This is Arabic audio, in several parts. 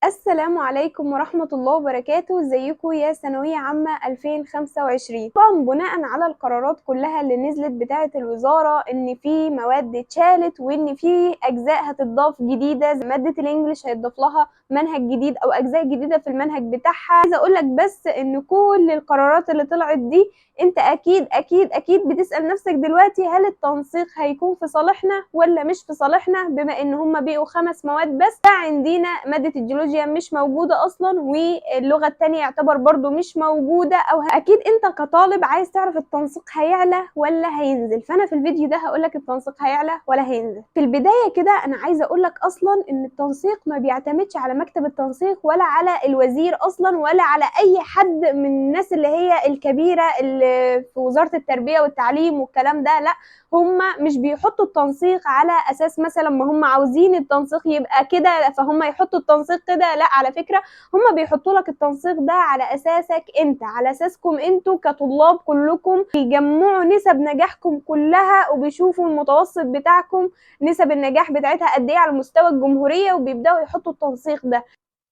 السلام عليكم ورحمة الله وبركاته. ازيكم يا ثانوية عامة 2025؟ طبعا بناء على القرارات كلها اللي نزلت بتاعة الوزارة ان في مواد اتشالت وان في اجزاء هتضاف جديدة، زي مادة الانجليش هيتضاف لها منهج جديد او اجزاء جديدة في المنهج بتاعها. عايزة اقولك بس ان كل القرارات اللي طلعت دي انت اكيد اكيد اكيد بتسأل نفسك دلوقتي هل التنسيق هيكون في صالحنا ولا مش في صالحنا، بما ان هما بقوا 5 مواد بس. عندنا مادة الجيولوجيا مش موجودة اصلا، واللغة التانية يعتبر برضو مش موجودة. اكيد انت كطالب عايز تعرف التنسيق هيعلى ولا هينزل، فانا في الفيديو ده هقولك التنسيق هيعلى ولا هينزل. في البداية كده انا عايزة اقولك اصلا ان التنسيق ما بيعتمدش على مكتب التنسيق ولا على الوزير اصلا ولا على اي حد من الناس اللي هي الكبيرة اللي في وزارة التربية والتعليم والكلام ده. لا، هم مش بيحطوا التنسيق على اساس مثلا ما هم عاوزين التنسيق يبقى كده فهم يحطوا التنسيق كده. لا، على فكرة هم بيحطوا لك التنسيق ده على اساسك انت، على اساسكم انتوا كطلاب كلكم، بيجمعوا نسب نجاحكم كلها وبيشوفوا المتوسط بتاعكم نسب النجاح بتاعتها قد ايه على مستوى الجمهورية، وبيبداوا يحطوا التنسيق ده.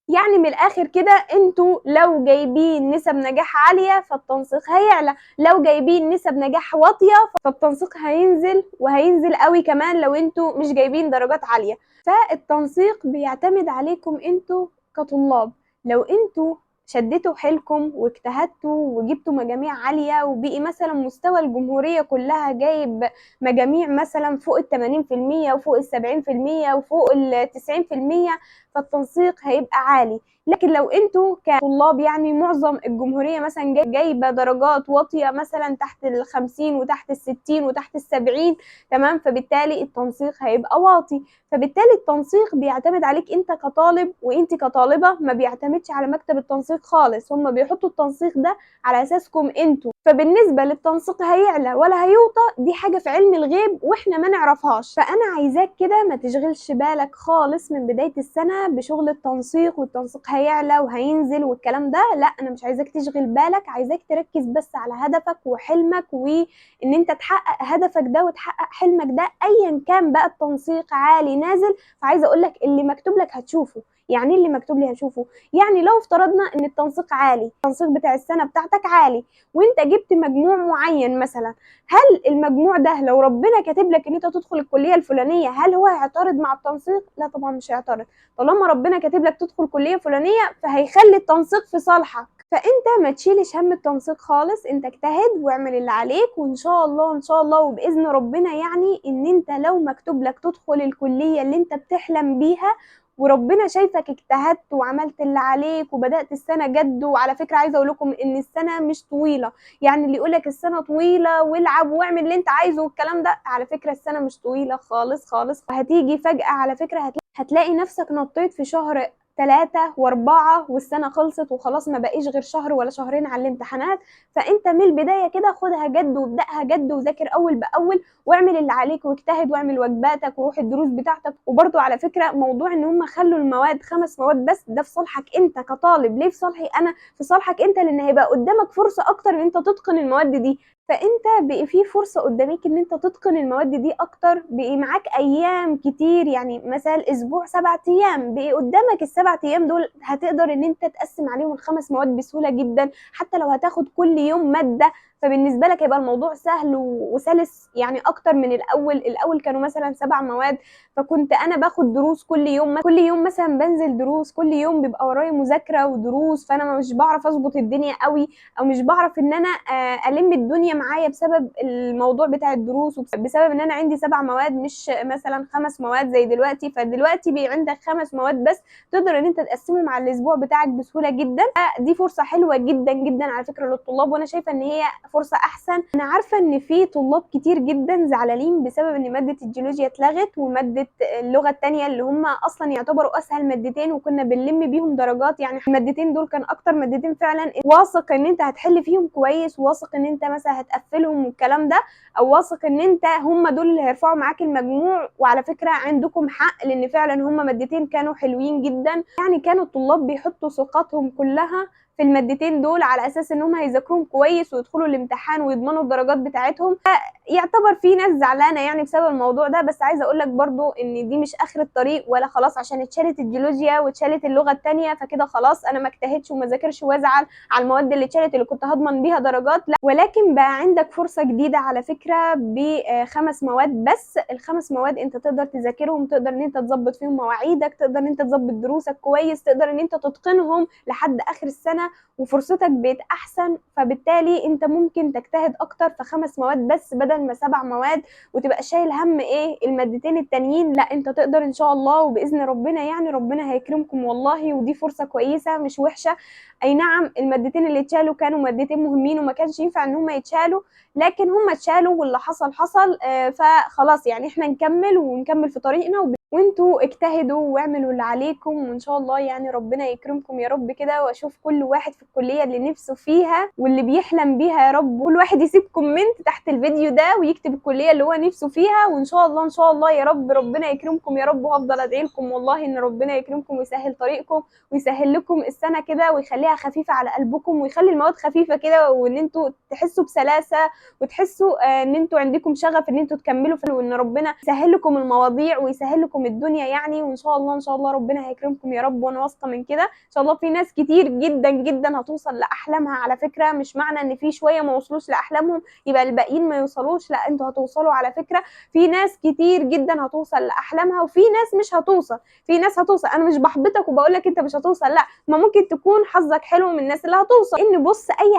يعني من الاخر كده انتوا لو جايبين نسب نجاح عالية فالتنسيق هيعلى، لو جايبين نسب نجاح واطية فالتنسيق هينزل، وهينزل قوي كمان لو انتوا مش جايبين درجات عالية. فالتنسيق بيعتمد عليكم انتوا كطلاب. لو انتوا شدتوا حيلكم واجتهدتوا وجبتوا مجاميع عالية، وبقي مثلا مستوى الجمهورية كلها جايب مجاميع مثلا فوق 80% وفوق 70% وفوق 90%، فالتنسيق هيبقى عالي. لكن لو انتوا كطلاب يعني معظم الجمهورية مثلا جايبة درجات واطية مثلا تحت 50 وتحت 60 وتحت 70، تمام، فبالتالي التنسيق هيبقى واطي. فبالتالي التنسيق بيعتمد عليك انت كطالب وانت كطالبة، ما بيعتمدش على مكتب التنسيق خالص. هم بيحطوا التنسيق ده على اساسكم انتوا. فبالنسبة للتنسيق هيعلى ولا هيوطى دي حاجة في علم الغيب واحنا ما نعرفهاش. فانا عايزاك كده ما تشغلش بالك خالص من بداية السنة بشغل التنسيق والتنسيق هيعلى وهينزل والكلام ده. لا، انا مش عايزاك تشغل بالك، عايزاك تركز بس على هدفك وحلمك، وان انت تحقق هدفك ده وتحقق حلمك ده ايا كان بقى التنسيق عالي نازل. فعايزه اقول لك اللي مكتوب لك هتشوفه. يعني اللي مكتوب لي هشوفه. يعني لو افترضنا ان التنسيق عالي، التنسيق بتاع السنه بتاعتك عالي، وانت جبت مجموع معين مثلا، هل المجموع ده لو ربنا كاتب لك ان انت تدخل الكليه الفلانيه هل هو هيعترض مع التنسيق؟ لا طبعا مش هيعترض. طالما ربنا كاتب لك تدخل كليه فلانيه فهيخلي التنسيق في صالحك. فانت ما تشيلش هم التنسيق خالص، انت اجتهد واعمل اللي عليك، وان شاء الله ان شاء الله وباذن ربنا يعني ان انت لو مكتوب لك تدخل الكليه اللي انت بتحلم بيها وربنا شايفك اجتهدت وعملت اللي عليك وبدأت السنة جد. وعلى فكرة عايزة اقول لكم ان السنة مش طويلة، يعني اللي يقولك السنة طويلة والعب واعمل اللي انت عايزه والكلام ده، على فكرة السنة مش طويلة خالص خالص. وهتيجي فجأة على فكرة هتلاقي نفسك نطيت في شهر 3 و4 والسنة خلصت وخلاص، ما بقيش غير شهر ولا شهرين على الامتحانات. فانت من البداية كده خدها جد وابدأها جد وذاكر اول بأول واعمل اللي عليك واجتهد واعمل واجباتك وروح الدروس بتاعتك. وبرضو على فكرة موضوع ان هم خلوا المواد 5 مواد بس ده في صالحك انت كطالب. ليه في صالحي انا؟ في صالحك انت، لان هيبقى قدامك فرصة اكتر ان انت تتقن المواد دي. فانت بقي في فرصه قدامك ان انت تتقن المواد دي اكتر، بقي معاك ايام كتير، يعني مثلا اسبوع 7 ايام، بقي قدامك ال7 ايام دول هتقدر ان انت تقسم عليهم ال5 مواد بسهوله جدا. حتى لو هتاخد كل يوم ماده فبالنسبه لك هيبقى الموضوع سهل وسلس يعني اكتر من الاول كانوا مثلا 7 مواد، فكنت انا باخد دروس كل يوم، كل يوم مثلا بنزل دروس، كل يوم بيبقى ورايا مذاكره ودروس، فانا مش بعرف اظبط الدنيا قوي او مش بعرف ان انا الم الدنيا معايا بسبب الموضوع بتاع الدروس، وبسبب ان انا عندي 7 مواد مش مثلا 5 مواد زي دلوقتي. فدلوقتي بقى عندك 5 مواد بس تقدر ان انت تقسمهم على الاسبوع بتاعك بسهوله جدا. دي فرصه حلوه جدا جدا على فكره للطلاب، وانا شايفه ان هي فرصه احسن. انا عارفه ان في طلاب كتير جدا زعلانين بسبب ان ماده الجيولوجيا اتلغت وماده اللغه الثانيه اللي هم اصلا يعتبروا اسهل مادتين وكنا بنلم بيهم درجات. يعني المادتين دول كان اكتر مادتين فعلا واثق ان انت هتحل فيهم كويس، واثق ان انت مثلا هتقفلهم والكلام ده، او واثق ان انت هم دول اللي هيرفعوا معاك المجموع. وعلى فكره عندكم حق لان فعلا هم مادتين كانوا حلوين جدا، يعني كانوا الطلاب بيحطوا ثقتهم كلها في المادتين دول على اساس ان هم هيذاكروهم كويس ويدخلوا الامتحان ويضمنوا الدرجات بتاعتهم. يعتبر في ناس زعلانه يعني بسبب الموضوع ده، بس عايزه اقول لك برضو ان دي مش اخر الطريق، ولا خلاص عشان اتشالت الجيولوجيا واتشالت اللغه الثانيه فكده خلاص انا ما اجتهدش وما ذاكرش وازعل على المواد اللي اتشالت اللي كنت هضمن بيها درجات. لا، ولكن بقى عندك فرصه جديده على فكره ب5 مواد بس. ال5 مواد انت تقدر تذاكرهم، تقدر ان انت تظبط فيهم مواعيدك، تقدر ان انت تظبط دروسك كويس، تقدر ان انت تتقنهم لحد اخر السنه وفرصتك بقت احسن. فبالتالي انت ممكن تجتهد اكتر في 5 مواد بس بدل ما 7 مواد وتبقى شايل هم ايه المادتين التانيين. لا، انت تقدر ان شاء الله وباذن ربنا، يعني ربنا هيكرمكم والله، ودي فرصه كويسه مش وحشه. اي نعم المادتين اللي اتشالوا كانوا مادتين مهمين وما كانش ينفع ان هم يتشالوا، لكن هم اتشالوا واللي حصل حصل. فخلاص يعني احنا نكمل في طريقنا، وانتوا اجتهدوا واعملوا اللي عليكم، وان شاء الله يعني ربنا يكرمكم يا رب كده، واشوف كل واحد في الكليه اللي نفسه فيها واللي بيحلم بيها يا رب. كل واحد يسيب كومنت تحت الفيديو ده ويكتب الكليه اللي هو نفسه فيها، وان شاء الله ان شاء الله يا رب ربنا يكرمكم يا رب. وهفضل ادعي لكم والله ان ربنا يكرمكم ويسهل طريقكم ويسهل لكم السنه كده ويخليها خفيفه على قلبكم ويخلي المواد خفيفه كده، وان انتوا تحسوا بسلاسه وتحسوا ان انتوا عندكم شغف ان انتوا تكملوا وان ربنا يسهل لكم المواضيع ويسهل لكم الدنيا يعني. وان شاء الله ان شاء الله ربنا هيكرمكم يا رب، وانا واثقه من كده ان شاء الله. في ناس كتير جدا جدا هتوصل لاحلامها على فكره، مش معنى ان في شويه ما وصلوش لاحلامهم يبقى الباقيين ما يوصلوش، لا انتوا هتوصلوا على فكره. في ناس كتير جدا هتوصل لاحلامها وفي ناس مش هتوصل. في ناس هتوصل، انا مش بحبطك وبقول لك انت مش هتوصل، لا، ما ممكن تكون حظك حلو من الناس اللي هتوصل. ان بص، اي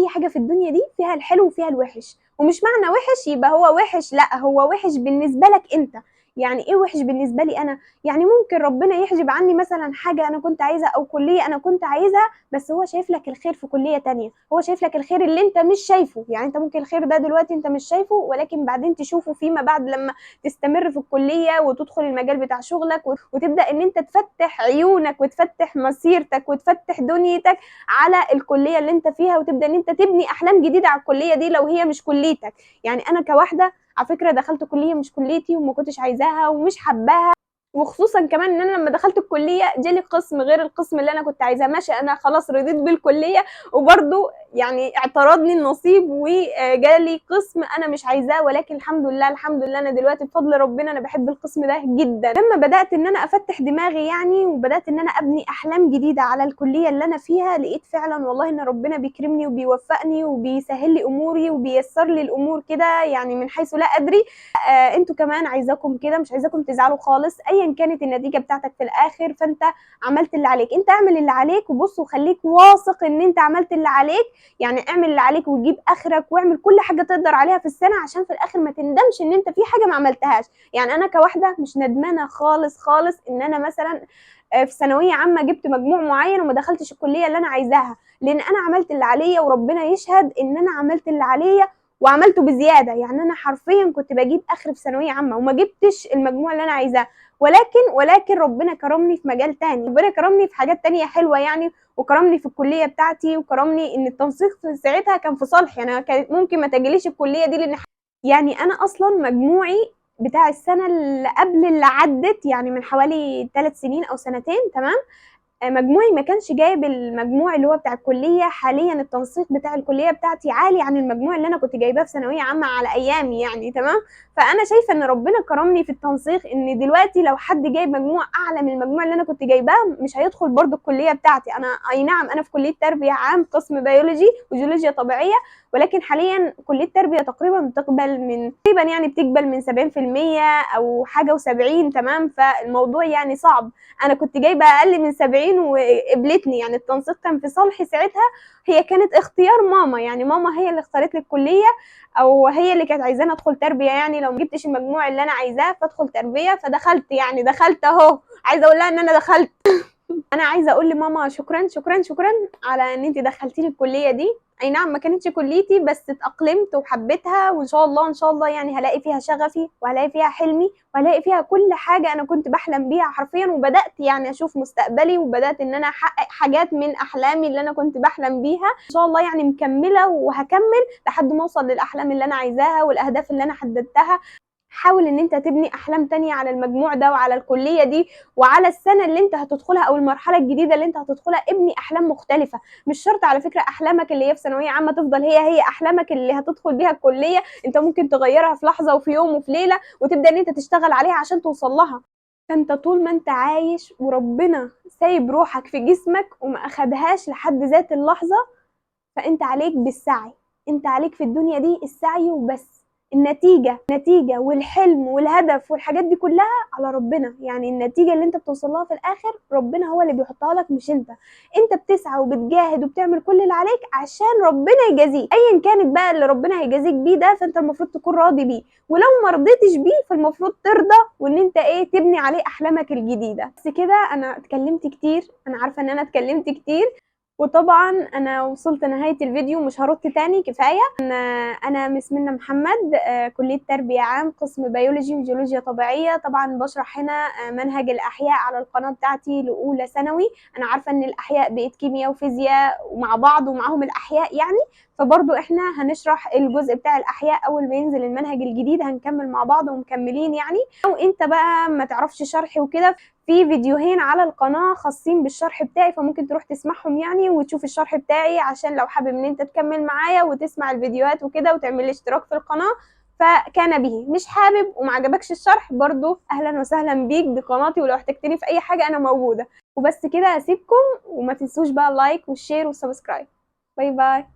حاجه في الدنيا دي فيها الحلو وفيها الوحش، ومش معنى وحش يبقى هو وحش، لا، هو وحش بالنسبه لك انت. يعني ايه وحش بالنسبه لي انا؟ يعني ممكن ربنا يحجب عني مثلا حاجه انا كنت عايزها او كليه انا كنت عايزها، بس هو شايف لك الخير في كليه تانية، هو شايف لك الخير اللي انت مش شايفه. يعني انت ممكن الخير ده دلوقتي انت مش شايفه، ولكن بعدين تشوفه فيما بعد لما تستمر في الكليه وتدخل المجال بتاع شغلك وتبدا ان انت تفتح عيونك وتفتح مسيرتك وتفتح دنيتك على الكليه اللي انت فيها، وتبدا ان انت تبني احلام جديده على الكليه دي لو هي مش كليتك. يعني انا كواحده على فكره دخلت كليه مش كليتي وما كنتش عايزاها ومش حباها، وخصوصا كمان ان انا لما دخلت الكليه جالي قسم غير القسم اللي انا كنت عايزاه. ماشي، انا خلاص رضيت بالكليه وبرده يعني اعترضني النصيب وجالي قسم انا مش عايزاه، ولكن الحمد لله الحمد لله انا دلوقتي بفضل ربنا انا بحب القسم ده جدا. لما بدات ان انا افتح دماغي يعني وبدات ان انا ابني احلام جديده على الكليه اللي انا فيها، لقيت فعلا والله ان ربنا بيكرمني وبيوفقني وبيسهل لي اموري وبييسر لي الامور كده يعني من حيث لا ادري. انتوا كمان عايزاكم كده، مش عايزاكم تزعلوا خالص ايا كانت النتيجه بتاعتك في الاخر، فانت عملت اللي عليك. انت اعمل اللي عليك وبص وخليك واثق ان انت عملت اللي عليك. يعني اعمل اللي عليك وجيب اخرك واعمل كل حاجه تقدر عليها في السنه عشان في الاخر ما تندمش ان انت في حاجه ما عملتهاش. يعني انا كواحده مش ندمانه خالص خالص ان انا مثلا في ثانويه عامه جبت مجموع معين وما دخلتش الكليه اللي انا عايزاها، لان انا عملت اللي عليا وربنا يشهد ان انا عملت اللي عليا وعملته بزياده. يعني انا حرفيا كنت بجيب اخر في ثانويه عامه وما جبتش المجموع اللي انا عايزاه، ولكن ربنا كرمني في مجال تاني، ربنا كرمني في حاجات تانية حلوه يعني، وكرمني في الكليه بتاعتي، وكرمني ان التنسيق في ساعتها كان في صالحي. انا كانت ممكن ما تجيليش الكليه دي لان يعني انا اصلا مجموعي بتاع السنه اللي قبل اللي عدت يعني من حوالي 3 سنين او سنتين، تمام، مجموعي ما كانش جايب المجموع اللي هو بتاع الكليه. حاليا التنسيق بتاع الكليه بتاعتي عالي عن المجموع اللي انا كنت جايباه في ثانويه عامه على ايامي يعني، تمام. فانا شايفه ان ربنا كرمني في التنسيق، ان دلوقتي لو حد جايب مجموع اعلى من المجموع اللي انا كنت جايباه مش هيدخل برضو الكليه بتاعتي. انا اي نعم انا في كليه تربيه عام قسم بيولوجي وجيولوجيا طبيعيه، ولكن حاليا كليه تربيه تقريبا بتقبل من تقريبا يعني بتقبل من 70% او حاجه و70، تمام. فالموضوع يعني صعب، انا كنت جايبه اقل من 70 وقبلتني، يعني التنسيق كان في صالحي ساعتها. هي كانت اختيار ماما، يعني ماما هي اللي اختارت لي الكليه، او هي اللي كانت عايزاني ادخل تربيه، يعني لو ما جبتش المجموع اللي انا عايزاه فادخل تربيه، فدخلت يعني دخلت اهو. عايزه اقول لها ان انا دخلت. انا عايزه اقول لماما شكرا شكرا شكرا على ان انت دخلتيني الكليه دي. اي نعم ما كانتش كليتي بس اتاقلمت وحبيتها، وان شاء الله ان شاء الله يعني هلاقي فيها شغفي وهلاقي فيها حلمي وهلاقي فيها كل حاجه انا كنت بحلم بيها حرفيا، وبدات يعني اشوف مستقبلي وبدات ان انا احقق حاجات من احلامي اللي انا كنت بحلم بيها. ان شاء الله يعني مكمله وهكمل لحد ما اوصل للاحلام اللي انا عايزاها والاهداف اللي انا حددتها. حاول ان انت تبني احلام تانية على المجموع ده وعلى الكلية دي وعلى السنة اللي انت هتدخلها او المرحلة الجديدة اللي انت هتدخلها. ابني احلام مختلفة. مش شرط على فكرة احلامك اللي هي في ثانوية عامة تفضل هي احلامك اللي هتدخل بيها الكلية. انت ممكن تغيرها في لحظة وفي يوم وفي ليلة وتبدأ ان انت تشتغل عليها عشان توصل لها. فانت طول ما انت عايش وربنا سايب روحك في جسمك وما اخدهاش لحد ذات اللحظة، فانت عليك بالسعي. انت عليك في الدنيا دي السعي وبس. النتيجة والحلم والهدف والحاجات دي كلها على ربنا. يعني النتيجة اللي انت بتوصل لها في الاخر ربنا هو اللي بيحطها لك مش انت. انت بتسعى وبتجاهد وبتعمل كل اللي عليك عشان ربنا يجازيك ايا كانت بقى اللي ربنا هيجازيك بيه ده. فانت المفروض تكون راضي بيه، ولو ما رضيتش بيه فالمفروض ترضى وان انت تبني عليه احلامك الجديدة. بس كده انا اتكلمت كتير، انا عارفة ان انا اتكلمت كتير، وطبعا انا وصلت نهاية الفيديو مش هرد تاني كفاية. انا مس منى محمد، كلية تربية عام، قسم بيولوجي وجيولوجيا طبيعية. طبعا بشرح هنا منهج الاحياء على القناة بتاعتي لاولى ثانوي. انا عارفة ان الاحياء بقت كيمياء وفيزياء ومع بعض ومعاهم الاحياء يعني، فبرضو احنا هنشرح الجزء بتاع الاحياء اول ما ينزل المنهج الجديد هنكمل مع بعض ومكملين يعني. لو انت بقى ما تعرفش شرحي وكده، في فيديوهين على القناة خاصين بالشرح بتاعي، فممكن تروح تسمعهم يعني وتشوف الشرح بتاعي عشان لو حابب ان انت تكمل معايا وتسمع الفيديوهات وكده وتعمل لي اشتراك في القناة فكان به. مش حابب وما عجبكش الشرح برضو اهلا وسهلا بيك، دي قناتي ولو احتجتني في اي حاجة انا موجودة. وبس كده اسيبكم، وما تنسوش بقى اللايك والشير والسبسكرايب. باي باي.